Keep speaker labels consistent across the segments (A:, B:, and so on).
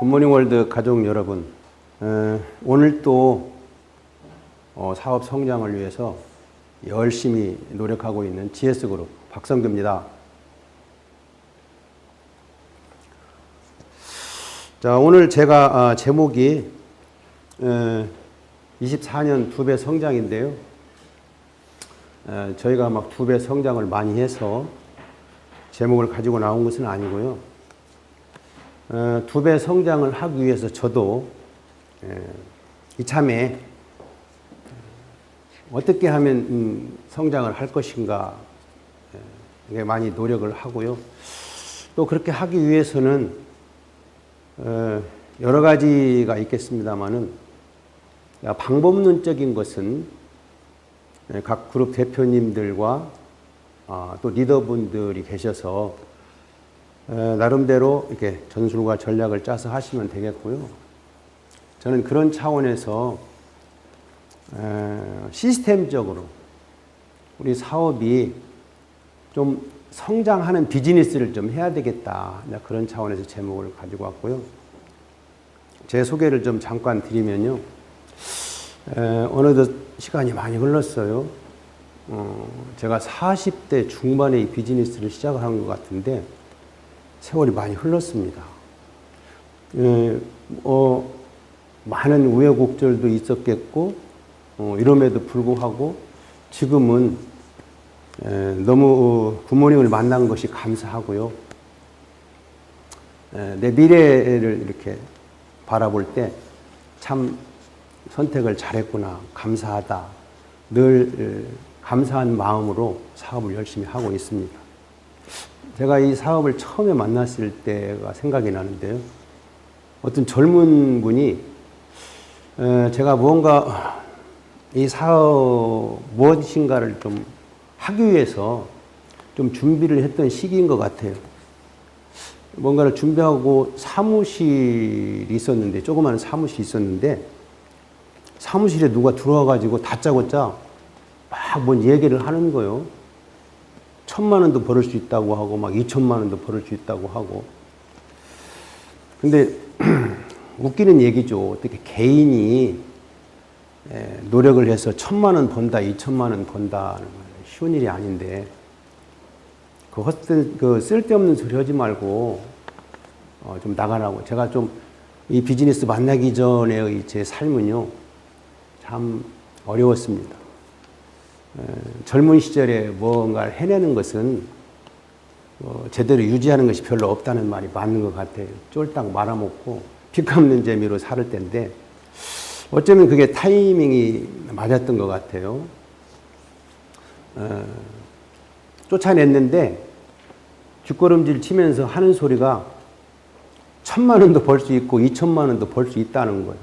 A: 굿모닝 월드 가족 여러분, 오늘 또 사업 성장을 위해서 열심히 노력하고 있는 GS그룹 박성규입니다. 자, 오늘 제가 제목이 24년 2배 성장인데요. 저희가 막 2배 성장을 많이 해서 제목을 가지고 나온 것은 아니고요. 2배 성장을 하기 위해서 저도 이참에 어떻게 하면 성장을 할 것인가 많이 노력을 하고요. 또 그렇게 하기 위해서는 여러 가지가 있겠습니다만은 방법론적인 것은 각 그룹 대표님들과 또 리더분들이 계셔서 나름대로 이렇게 전술과 전략을 짜서 하시면 되겠고요. 저는 그런 차원에서 시스템적으로 우리 사업이 좀 성장하는 비즈니스를 좀 해야 되겠다. 그런 차원에서 제목을 가지고 왔고요. 제 소개를 좀 잠깐 드리면요. 어느덧 시간이 많이 흘렀어요. 제가 40대 중반에 이 비즈니스를 시작을 한 것 같은데 세월이 많이 흘렀습니다. 많은 우여곡절도 있었겠고 이럼에도 불구하고 지금은 너무 굿모닝을 만난 것이 감사하고요. 내 미래를 이렇게 바라볼 때 참 선택을 잘했구나, 감사하다, 늘 감사한 마음으로 사업을 열심히 하고 있습니다. 제가 이 사업을 처음에 만났을 때가 생각이 나는데요. 어떤 젊은 분이 제가 뭔가 이 사업 무엇인가를 좀 하기 위해서 좀 준비를 했던 시기인 것 같아요. 뭔가를 준비하고 사무실이 있었는데, 조그마한 사무실이 있었는데, 사무실에 누가 들어와가지고 다짜고짜 막 뭔 얘기를 하는 거예요. 1,000만 원도 벌을 수 있다고 하고, 막 2,000만 원도 벌을 수 있다고 하고. 근데 웃기는 얘기죠. 어떻게 개인이 노력을 해서 1,000만 원 번다, 2,000만 원 번다, 쉬운 일이 아닌데, 그 쓸데없는 소리 하지 말고 좀 나가라고. 제가 좀 이 비즈니스 만나기 전의 제 삶은요, 참 어려웠습니다. 젊은 시절에 뭔가를 해내는 것은 제대로 유지하는 것이 별로 없다는 말이 맞는 것 같아요. 쫄딱 말아먹고 피 갚는 재미로 살 때인데 어쩌면 그게 타이밍이 맞았던 것 같아요. 쫓아냈는데 뒷걸음질 치면서 하는 소리가 1,000만 원도 벌 수 있고 2,000만 원도 벌 수 있다는 거예요.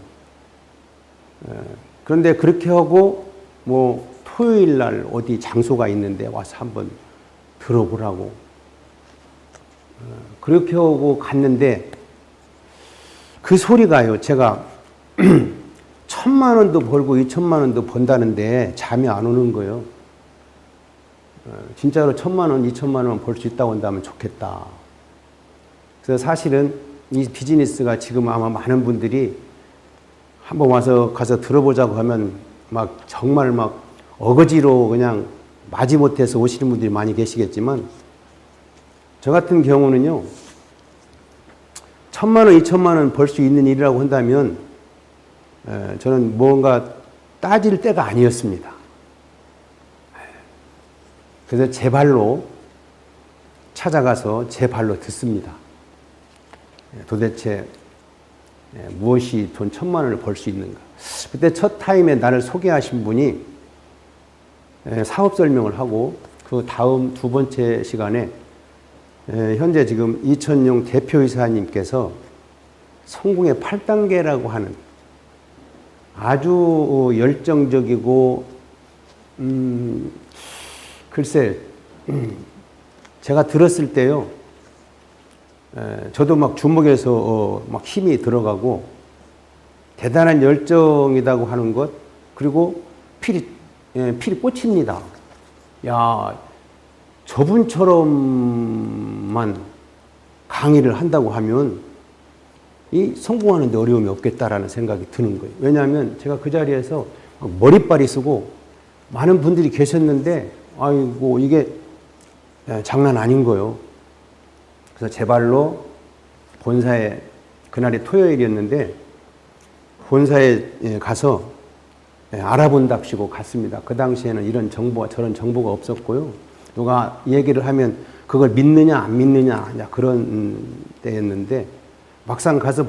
A: 그런데 그렇게 하고 뭐 토요일 날 어디 장소가 있는데 와서 한번 들어보라고 그렇게 하고 갔는데 그 소리가요, 제가 1,000만 원도 벌고 2,000만 원도 번다는데 잠이 안 오는 거예요. 진짜로 1,000만 원, 2,000만 원 벌 수 있다고 한다면 좋겠다. 그래서 사실은 이 비즈니스가 지금 아마 많은 분들이 한번 가서 들어보자고 하면 막 정말 막 어거지로 그냥 마지못해서 오시는 분들이 많이 계시겠지만 저 같은 경우는요, 1,000만 원, 2,000만 원 벌 수 있는 일이라고 한다면 저는 뭔가 따질 때가 아니었습니다. 그래서 제 발로 찾아가서 제 발로 듣습니다. 도대체 무엇이 돈 1,000만 원을 벌 수 있는가. 그때 첫 타임에 나를 소개하신 분이 사업 설명을 하고 그 다음 두 번째 시간에 현재 지금 이천용 대표이사님께서 성공의 8단계라고 하는 아주 열정적이고 글쎄 제가 들었을 때요, 저도 막 주먹에서 막 힘이 들어가고 대단한 열정이라고 하는 것, 그리고 필이 꽂힙니다. 야, 저분처럼만 강의를 한다고 하면 이 성공하는 데 어려움이 없겠다라는 생각이 드는 거예요. 왜냐하면 제가 그 자리에서 머리빨이 쓰고 많은 분들이 계셨는데 아이고 이게 장난 아닌 거예요. 그래서 제 발로 본사에 그날이 토요일이었는데 본사에 가서 알아본답시고 갔습니다. 그 당시에는 이런 정보가 저런 정보가 없었고요. 누가 얘기를 하면 그걸 믿느냐 안 믿느냐 그런 때였는데 막상 가서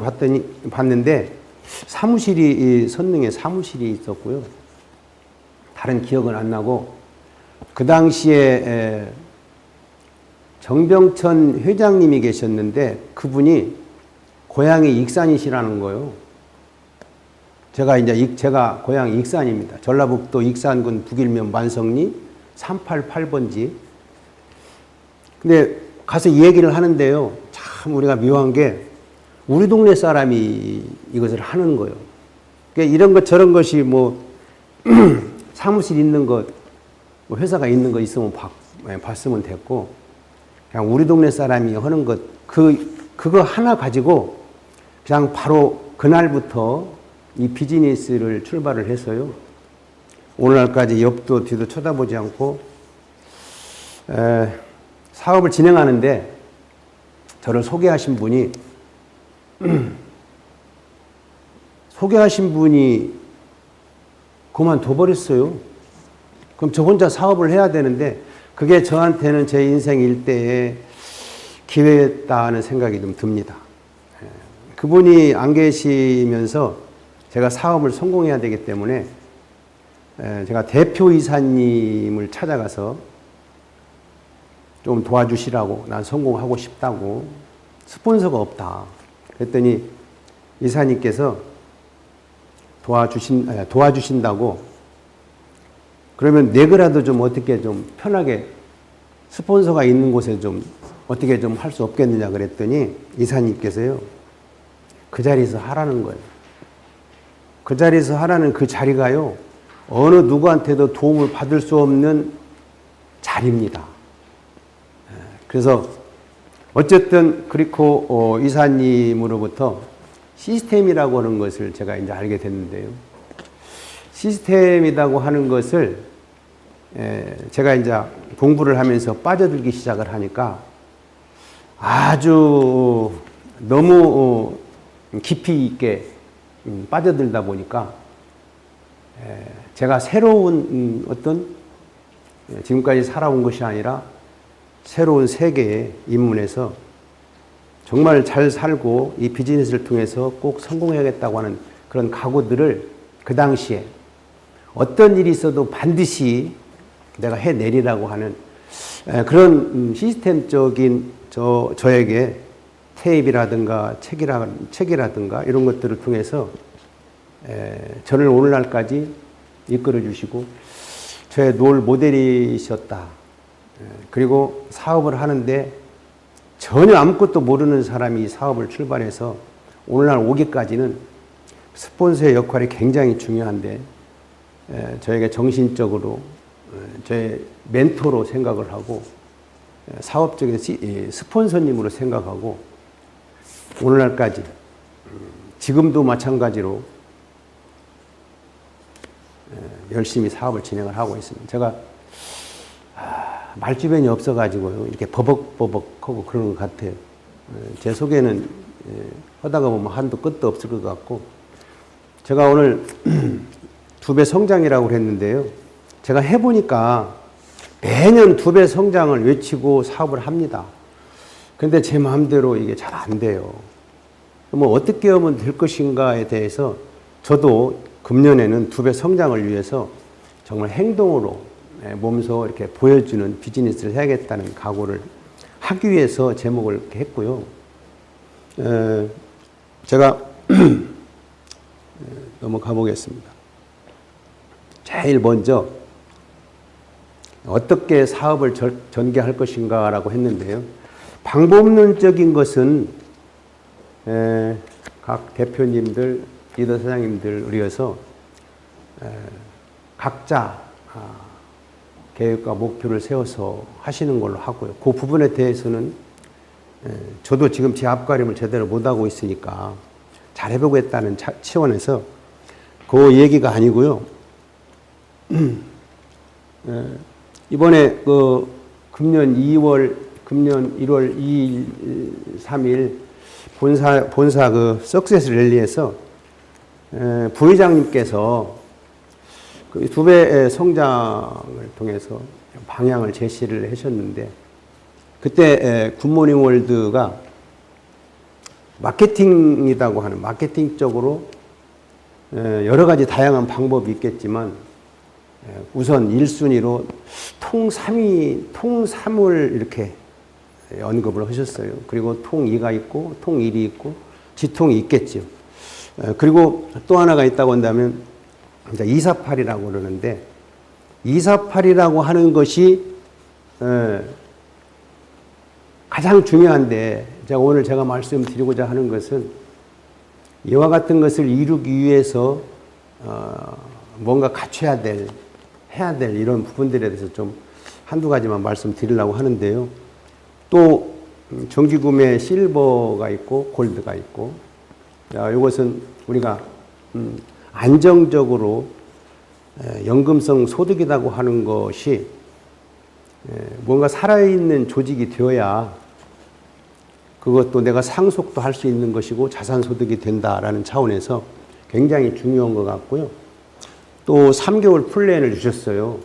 A: 봤는데 사무실이 선릉에 사무실이 있었고요. 다른 기억은 안 나고 그 당시에 정병천 회장님이 계셨는데 그분이 고향이 익산이시라는 거예요. 제가 고향이 익산입니다. 전라북도 익산군 북일면 만성리 388번지. 근데 가서 얘기를 하는데요. 참 우리가 묘한 게 우리 동네 사람이 이것을 하는 거예요. 그러니까 이런 것 저런 것이 뭐 사무실 있는 것, 뭐 회사가 있는 거 있으면 봤으면 됐고 그냥 우리 동네 사람이 하는 것 그거 하나 가지고 그냥 바로 그날부터 이 비즈니스를 출발을 해서요. 오늘날까지 옆도 뒤도 쳐다보지 않고 사업을 진행하는데 저를 소개하신 분이 그만둬 버렸어요. 그럼 저 혼자 사업을 해야 되는데 그게 저한테는 제 인생 일대의 기회였다는 생각이 좀 듭니다. 그분이 안 계시면서 제가 사업을 성공해야 되기 때문에 제가 대표이사님을 찾아가서 좀 도와주시라고 난 성공하고 싶다고 스폰서가 없다. 그랬더니 이사님께서 도와주신다고 그러면 내거라도 좀 어떻게 좀 편하게 스폰서가 있는 곳에 좀 어떻게 좀 할 수 없겠느냐 그랬더니 이사님께서요. 그 자리에서 하라는 거예요. 그 자리에서 하라는 그 자리가요. 어느 누구한테도 도움을 받을 수 없는 자리입니다. 그래서 어쨌든 그리고 이사님으로부터 시스템이라고 하는 것을 제가 이제 알게 됐는데요. 시스템이라고 하는 것을 제가 이제 공부를 하면서 빠져들기 시작을 하니까 아주 너무 깊이 있게 빠져들다 보니까 제가 새로운 어떤 지금까지 살아온 것이 아니라 새로운 세계에 입문해서 정말 잘 살고 이 비즈니스를 통해서 꼭 성공해야겠다고 하는 그런 각오들을 그 당시에 어떤 일이 있어도 반드시 내가 해내리라고 하는 그런 시스템적인 저에게 테이프라든가 책이라든가 이런 것들을 통해서 저를 오늘날까지 이끌어 주시고 저의 롤 모델이셨다. 그리고 사업을 하는데 전혀 아무것도 모르는 사람이 사업을 출발해서 오늘날 오기까지는 스폰서의 역할이 굉장히 중요한데 저에게 정신적으로 저의 멘토로 생각을 하고 사업적인 스폰서님으로 생각하고 오늘날까지 지금도 마찬가지로 열심히 사업을 진행을 하고 있습니다. 제가 말주변이 없어가지고요. 이렇게 버벅버벅하고 그러는 것 같아요. 제 소개는 하다가 보면 한도 끝도 없을 것 같고 제가 오늘 2배 성장이라고 했는데요. 제가 해보니까 매년 2배 성장을 외치고 사업을 합니다. 근데 제 마음대로 이게 잘 안 돼요. 뭐 어떻게 하면 될 것인가에 대해서 저도 금년에는 2배 성장을 위해서 정말 행동으로 몸소 이렇게 보여주는 비즈니스를 해야겠다는 각오를 하기 위해서 제목을 이렇게 했고요. 제가 넘어가 보겠습니다. 제일 먼저 어떻게 사업을 전개할 것인가라고 했는데요. 방법론적인 것은 각 대표님들, 리더 사장님들 의해서 각자 계획과 목표를 세워서 하시는 걸로 하고요. 그 부분에 대해서는 저도 지금 제 앞가림을 제대로 못하고 있으니까 잘해보겠다는 차원에서 그 얘기가 아니고요. 이번에 그 금년 1월 2일, 3일 본사 그 석세스 랠리에서 부회장님께서 그 2배의 성장을 통해서 방향을 제시를 하셨는데, 그때 굿모닝 월드가 마케팅이라고 하는 마케팅적으로 여러 가지 다양한 방법이 있겠지만 우선 1순위로 통3을 이렇게 언급을 하셨어요. 그리고 통 2가 있고 통 1이 있고 지통이 있겠죠. 그리고 또 하나가 있다고 한다면 248이라고 그러는데, 248이라고 하는 것이 가장 중요한데, 제가 말씀드리고자 하는 것은 이와 같은 것을 이루기 위해서 뭔가 갖춰야 될, 해야 될 이런 부분들에 대해서 좀 한두 가지만 말씀드리려고 하는데요. 또 정기구매 실버가 있고 골드가 있고, 이것은 우리가 안정적으로 연금성 소득이라고 하는 것이 뭔가 살아있는 조직이 되어야 그것도 내가 상속도 할 수 있는 것이고 자산소득이 된다라는 차원에서 굉장히 중요한 것 같고요. 또 3개월 플랜을 주셨어요.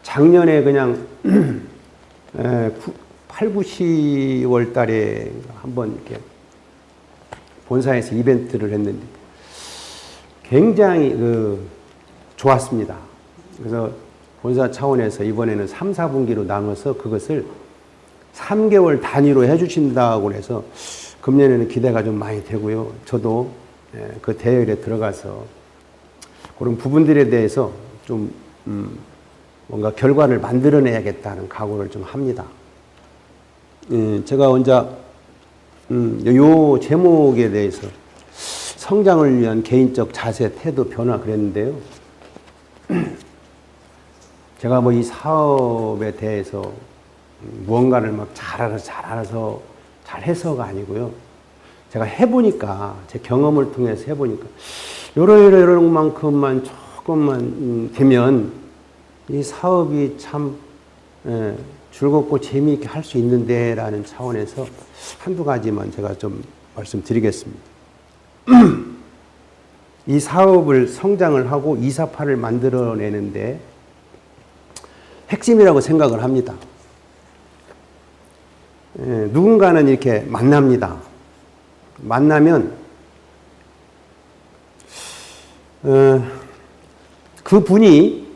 A: 작년에 그냥 8, 9, 10월 달에 한번 이렇게 본사에서 이벤트를 했는데 굉장히 좋았습니다. 그래서 본사 차원에서 이번에는 3, 4분기로 나눠서 그것을 3개월 단위로 해주신다고 해서 금년에는 기대가 좀 많이 되고요. 저도 그 대열에 들어가서 그런 부분들에 대해서 좀 뭔가 결과를 만들어내야겠다는 각오를 좀 합니다. 제가 혼자 요 제목에 대해서 성장을 위한 개인적 자세, 태도, 변화 그랬는데요. 제가 뭐 이 사업에 대해서 무언가를 막 잘 알아서 잘 해서가 아니고요. 제가 해보니까, 제 경험을 통해서 해보니까 이런 만큼만 조금만 되면 이 사업이 참 즐겁고 재미있게 할 수 있는데 라는 차원에서 한두 가지만 제가 좀 말씀드리겠습니다. 이 사업을 성장을 하고 248을 만들어내는데 핵심이라고 생각을 합니다. 누군가는 이렇게 만납니다. 만나면 그 분이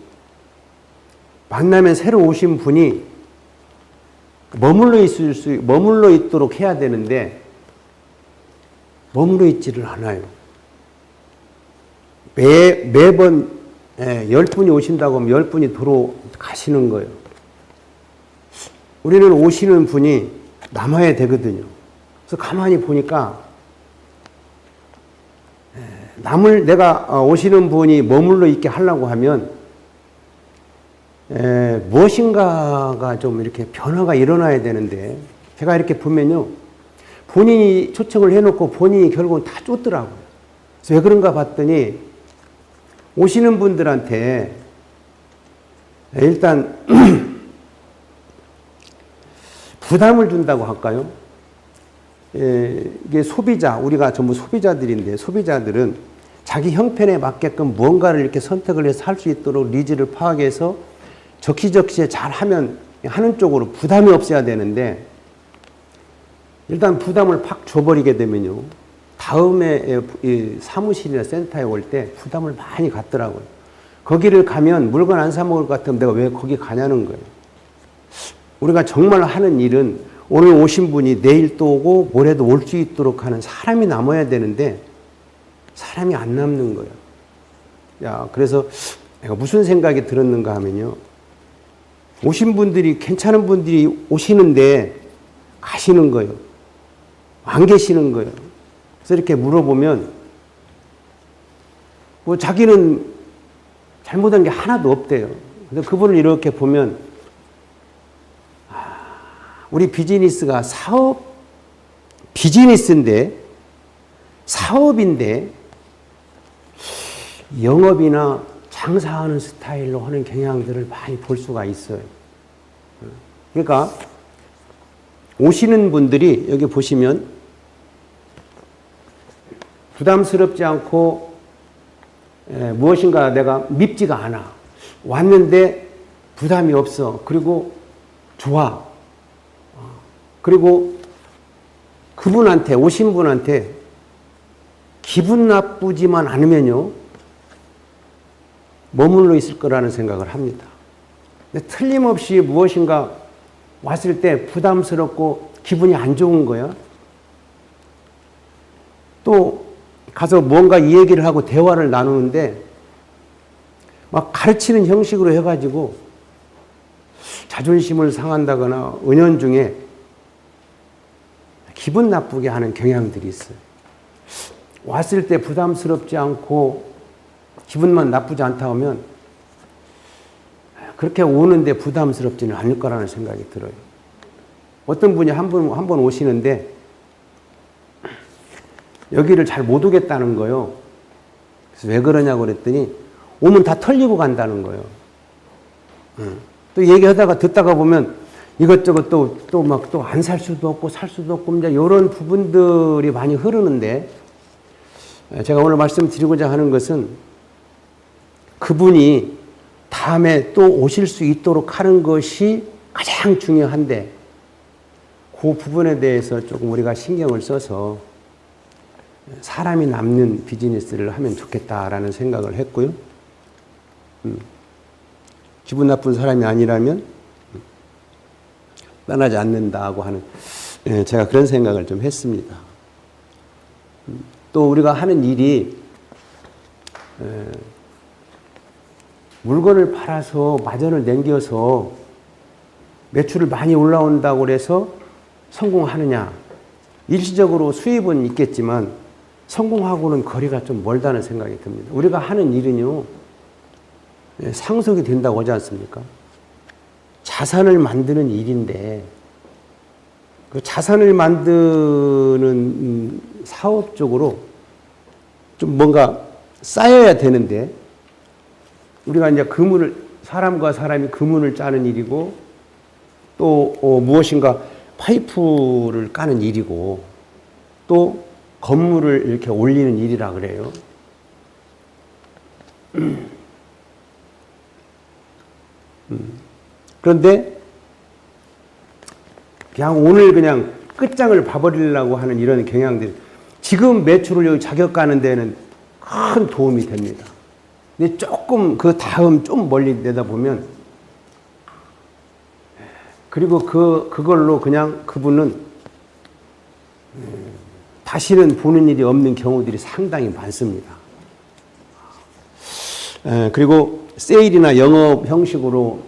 A: 만나면 새로 오신 분이 머물러 있도록 해야 되는데 머물러 있지를 않아요. 매번 10분이 오신다고 하면 10분이 도로 가시는 거예요. 우리는 오시는 분이 남아야 되거든요. 그래서 가만히 보니까 내가 오시는 분이 머물러 있게 하려고 하면 무엇인가가 좀 이렇게 변화가 일어나야 되는데, 제가 이렇게 보면요, 본인이 초청을 해놓고 본인이 결국은 다 쫓더라고요. 그래서 왜 그런가 봤더니 오시는 분들한테 일단 부담을 준다고 할까요? 이게 소비자, 우리가 전부 소비자들인데, 소비자들은 자기 형편에 맞게끔 무언가를 이렇게 선택을 해서 할 수 있도록 니즈를 파악해서 적시적시에 잘 하는 쪽으로 부담이 없어야 되는데, 일단 부담을 팍 줘버리게 되면요, 다음에 사무실이나 센터에 올 때 부담을 많이 갖더라고요. 거기를 가면 물건 안 사 먹을 것 같으면 내가 왜 거기 가냐는 거예요. 우리가 정말 하는 일은 오늘 오신 분이 내일 또 오고 모레도 올 수 있도록 하는 사람이 남아야 되는데 사람이 안 남는 거예요. 그래서 내가 무슨 생각이 들었는가 하면요, 오신 분들이, 괜찮은 분들이 오시는데 가시는 거예요. 안 계시는 거예요. 그래서 이렇게 물어보면 뭐 자기는 잘못한 게 하나도 없대요. 근데 그분을 이렇게 보면 우리 비즈니스가 비즈니스인데 사업인데 영업이나 장사하는 스타일로 하는 경향들을 많이 볼 수가 있어요. 그러니까 오시는 분들이 여기 보시면 부담스럽지 않고 무엇인가 내가 밉지가 않아. 왔는데 부담이 없어. 그리고 좋아. 그리고 그분한테, 오신 분한테 기분 나쁘지만 않으면요, 머물러 있을 거라는 생각을 합니다. 근데 틀림없이 무엇인가 왔을 때 부담스럽고 기분이 안 좋은 거야. 또 가서 뭔가 이 얘기를 하고 대화를 나누는데 막 가르치는 형식으로 해가지고 자존심을 상한다거나 은연중에 기분 나쁘게 하는 경향들이 있어요. 왔을 때 부담스럽지 않고 기분만 나쁘지 않다 하면 그렇게 오는데 부담스럽지는 않을 거라는 생각이 들어요. 어떤 분이 한 번 오시는데 여기를 잘 못 오겠다는 거예요. 그래서 왜 그러냐고 그랬더니 오면 다 털리고 간다는 거예요. 또 얘기하다가 듣다가 보면 이것저것 또 막 또 안 살 수도 없고 살 수도 없고 이제 이런 부분들이 많이 흐르는데 제가 오늘 말씀드리고자 하는 것은 그분이 다음에 또 오실 수 있도록 하는 것이 가장 중요한데 그 부분에 대해서 조금 우리가 신경을 써서 사람이 남는 비즈니스를 하면 좋겠다라는 생각을 했고요. 기분 나쁜 사람이 아니라면 떠나지 않는다고 하는 제가 그런 생각을 좀 했습니다. 또 우리가 하는 일이 물건을 팔아서 마전을 남겨서 매출을 많이 올라온다고 해서 성공하느냐. 일시적으로 수입은 있겠지만 성공하고는 거리가 좀 멀다는 생각이 듭니다. 우리가 하는 일은요, 상속이 된다고 하지 않습니까? 자산을 만드는 일인데 그 자산을 만드는 사업적으로 좀 뭔가 쌓여야 되는데 우리가 이제 사람과 사람이 그문을 짜는 일이고 또 무엇인가 파이프를 까는 일이고 또 건물을 이렇게 올리는 일이라 그래요. 그런데 그냥 오늘 그냥 끝장을 봐버리려고 하는 이런 경향들이 지금 매출을 여기 자격가는 데는 큰 도움이 됩니다. 근데 조금 그 다음 좀 멀리 내다보면 그리고 그걸로 그냥 그분은 다시는 보는 일이 없는 경우들이 상당히 많습니다. 그리고 세일이나 영업 형식으로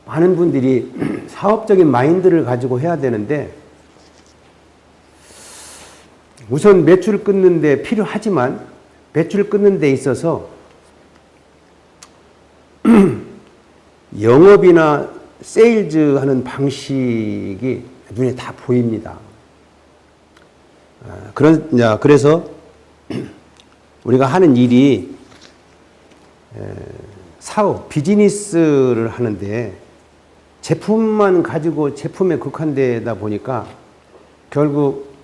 A: 많은 분들이 사업적인 마인드를 가지고 해야 되는데 우선 매출을 끊는 데 필요하지만 매출을 끊는 데 있어서 영업이나 세일즈 하는 방식이 눈에 다 보입니다. 그래서 우리가 하는 일이 사업, 비즈니스를 하는데 제품만 가지고 제품에 국한되다 보니까 결국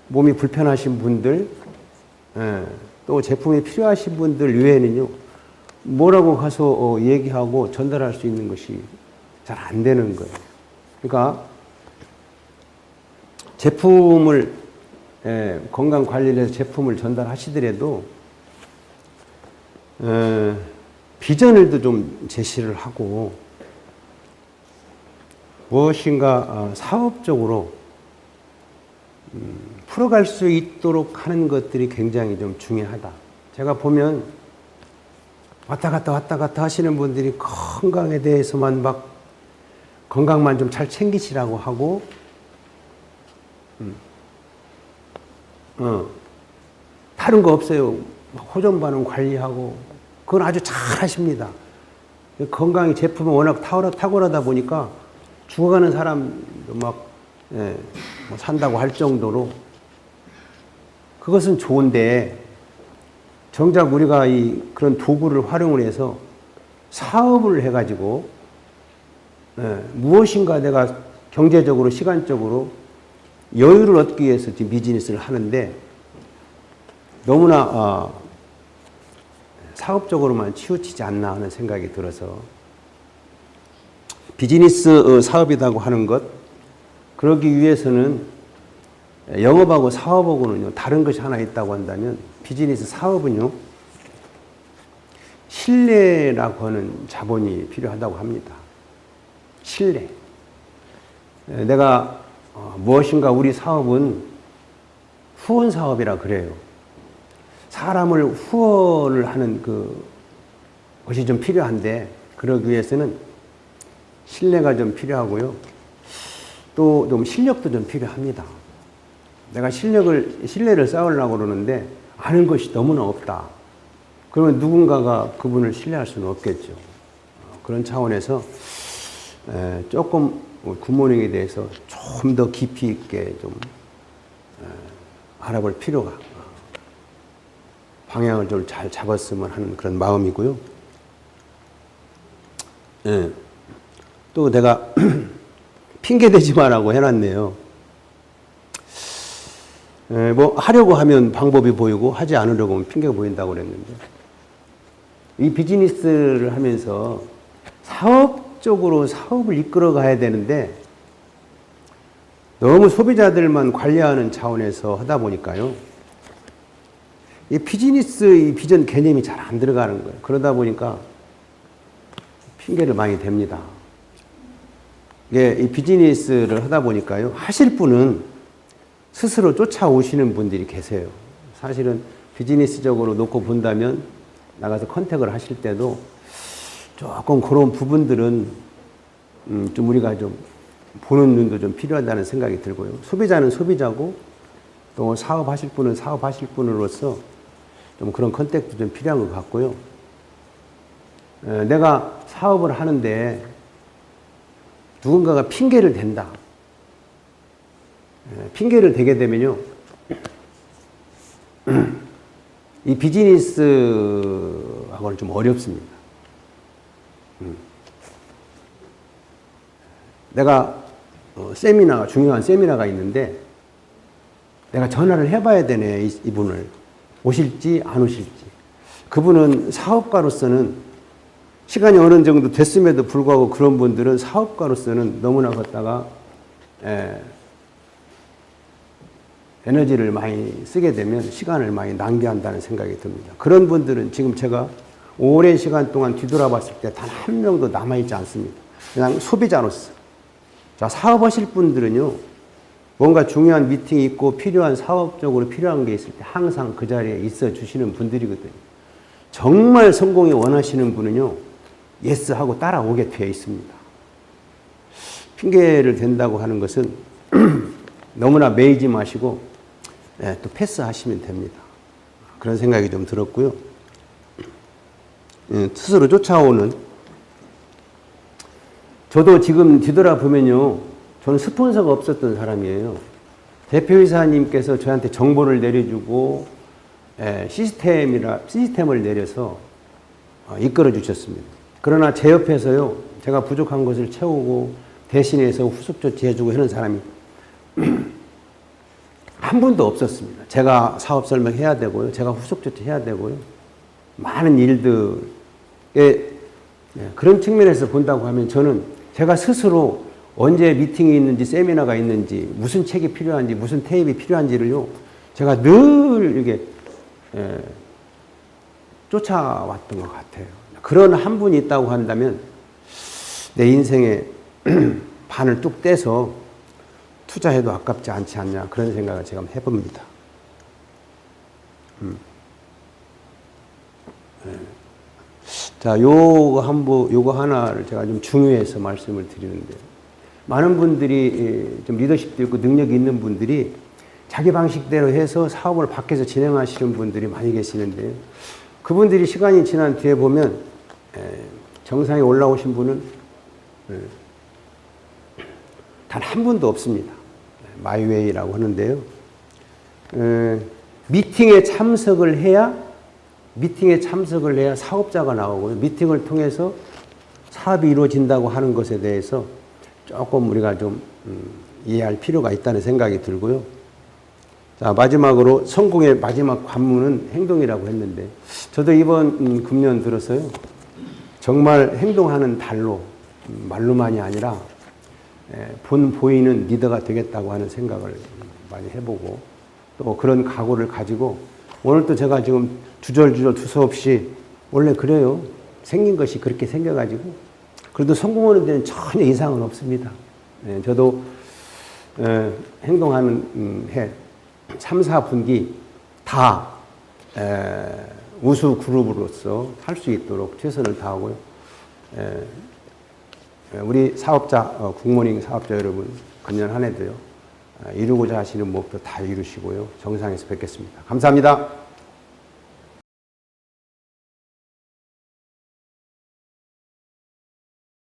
A: 몸이 불편하신 분들, 또 제품이 필요하신 분들 외에는요, 뭐라고 가서 얘기하고 전달할 수 있는 것이 잘 안 되는 거예요. 그러니까 제품을 건강 관리를 해서 제품을 전달하시더라도 비전을도 좀 제시를 하고 무엇인가 사업적으로 풀어갈 수 있도록 하는 것들이 굉장히 좀 중요하다. 제가 보면 왔다 갔다 하시는 분들이 건강에 대해서만 막 건강만 좀 잘 챙기시라고 하고 다른 거 없어요. 호전 반응 관리하고 그건 아주 잘 하십니다. 건강이 제품이 워낙 탁월하다 보니까 죽어가는 사람도 막 산다고 할 정도로 그것은 좋은데 정작 우리가 그런 도구를 활용을 해서 사업을 해가지고 무엇인가 내가 경제적으로 시간적으로 여유를 얻기 위해서 지금 비즈니스를 하는데 너무나 사업적으로만 치우치지 않나 하는 생각이 들어서 비즈니스 사업이라고 하는 것 그러기 위해서는 영업하고 사업하고는요 다른 것이 하나 있다고 한다면 비즈니스 사업은요 신뢰라고 하는 자본이 필요하다고 합니다. 신뢰. 내가 무엇인가 우리 사업은 후원 사업이라 그래요. 사람을 후원을 하는 것이 좀 필요한데 그러기 위해서는 신뢰가 좀 필요하고요. 또 좀 실력도 좀 필요합니다. 내가 신뢰를 쌓으려고 그러는데 아는 것이 너무나 없다. 그러면 누군가가 그분을 신뢰할 수는 없겠죠. 그런 차원에서 조금 굿모닝에 대해서 좀 더 깊이 있게 좀 알아볼 필요가 방향을 좀 잘 잡았으면 하는 그런 마음이고요. 또 내가 핑계대지 마라고 해놨네요. 뭐 하려고 하면 방법이 보이고 하지 않으려고 하면 핑계가 보인다고 그랬는데 이 비즈니스를 하면서 사업적으로 사업을 이끌어 가야 되는데 너무 소비자들만 관리하는 차원에서 하다 보니까요. 이 비즈니스 비전 개념이 잘 안 들어가는 거예요. 그러다 보니까 핑계를 많이 댑니다. 이게 이 비즈니스를 하다 보니까요. 하실 분은 스스로 쫓아오시는 분들이 계세요. 사실은 비즈니스적으로 놓고 본다면 나가서 컨택을 하실 때도 조금 그런 부분들은 좀 우리가 좀 보는 눈도 좀 필요하다는 생각이 들고요. 소비자는 소비자고 또 사업하실 분은 사업하실 분으로서 좀 그런 컨택도 좀 필요한 것 같고요. 내가 사업을 하는데 누군가가 핑계를 댄다. 핑계를 대게 되면요. 이 비즈니스하고는 좀 어렵습니다. 내가 중요한 세미나가 있는데 내가 전화를 해봐야 되네, 이분을. 오실지 안 오실지. 그분은 사업가로서는 시간이 어느 정도 됐음에도 불구하고 그런 분들은 사업가로서는 너무나 걷다가 에너지를 많이 쓰게 되면 시간을 많이 낭비한다는 생각이 듭니다. 그런 분들은 지금 제가 오랜 시간 동안 뒤돌아봤을 때 단 한 명도 남아있지 않습니다. 그냥 소비자로서. 자, 사업하실 분들은요, 뭔가 중요한 미팅이 있고 필요한 사업적으로 필요한 게 있을 때 항상 그 자리에 있어 주시는 분들이거든요. 정말 성공이 원하시는 분은요, 예스 하고 따라오게 되어 있습니다. 핑계를 댄다고 하는 것은 너무나 매이지 마시고 또 패스하시면 됩니다. 그런 생각이 좀 들었고요. 스스로 쫓아오는 저도 지금 뒤돌아보면요. 저는 스폰서가 없었던 사람이에요. 대표이사님께서 저한테 정보를 내려주고 시스템을 내려서 이끌어 주셨습니다. 그러나 제 옆에서요. 제가 부족한 것을 채우고 대신해서 후속 조치해주고 하는 사람이 한 분도 없었습니다. 제가 사업 설명해야 되고요. 제가 후속 조치해야 되고요. 많은 일들에 그런 측면에서 본다고 하면 저는 제가 스스로 언제 미팅이 있는지 세미나가 있는지 무슨 책이 필요한지 무슨 테이프가 필요한지를요. 제가 늘 이렇게 쫓아왔던 것 같아요. 그런 한 분이 있다고 한다면 내 인생의 반을 뚝 떼서 투자해도 아깝지 않지 않냐 그런 생각을 제가 해봅니다. 자, 요거 하나를 제가 좀 중요해서 말씀을 드리는데 많은 분들이 좀 리더십도 있고 능력이 있는 분들이 자기 방식대로 해서 사업을 밖에서 진행하시는 분들이 많이 계시는데 그분들이 시간이 지난 뒤에 보면 정상에 올라오신 분은 단 한 분도 없습니다. 마이웨이라고 하는데요. 미팅에 참석을 해야 사업자가 나오고요. 미팅을 통해서 사업이 이루어진다고 하는 것에 대해서 조금 우리가 좀 이해할 필요가 있다는 생각이 들고요. 자, 마지막으로 성공의 마지막 관문은 행동이라고 했는데, 저도 이번 금년 들어서요, 정말 행동하는 달로, 말로만이 아니라 보이는 리더가 되겠다고 하는 생각을 많이 해보고, 또 그런 각오를 가지고, 오늘 또 제가 지금 주절주절 두서없이 원래 그래요. 생긴 것이 그렇게 생겨가지고, 그래도 성공하는 데는 전혀 이상은 없습니다. 저도 행동하는 해 3, 4분기 다 우수 그룹으로서 할 수 있도록 최선을 다하고요. 우리 사업자, 굿모닝 사업자 여러분, 금년 한 해도요, 이루고자 하시는 목표 다 이루시고요. 정상에서 뵙겠습니다. 감사합니다.